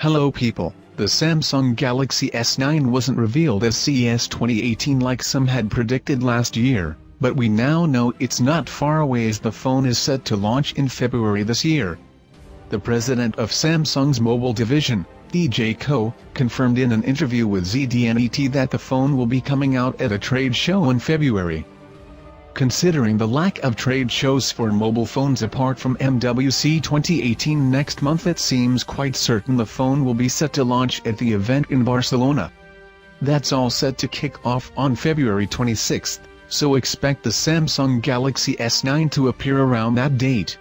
Hello people, the Samsung Galaxy S9 wasn't revealed at CES 2018 like some had predicted last year, but we now know it's not far away as the phone is set to launch in February this year. The president of Samsung's mobile division, DJ Ko, confirmed in an interview with ZDNet that the phone will be coming out at a trade show in February. Considering the lack of trade shows for mobile phones apart from MWC 2018 next month, it seems quite certain the phone will be set to launch at the event in Barcelona. That's all set to kick off on February 26, so expect the Samsung Galaxy S9 to appear around that date.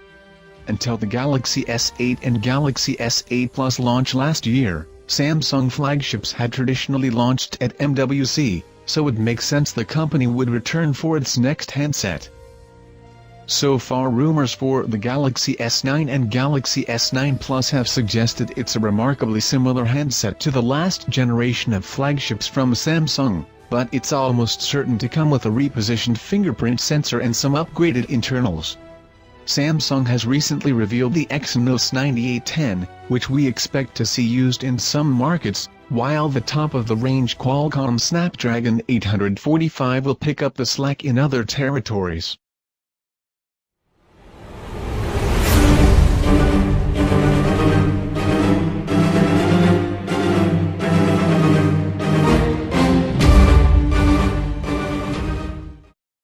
Until the Galaxy S8 and Galaxy S8 Plus launch last year, Samsung flagships had traditionally launched at MWC, so it makes sense the company would return for its next handset. So far, rumors for the Galaxy S9 and Galaxy S9 Plus have suggested it's a remarkably similar handset to the last generation of flagships from Samsung, but it's almost certain to come with a repositioned fingerprint sensor and some upgraded internals. Samsung has recently revealed the Exynos 9810, which we expect to see used in some markets, while the top-of-the-range Qualcomm Snapdragon 845 will pick up the slack in other territories.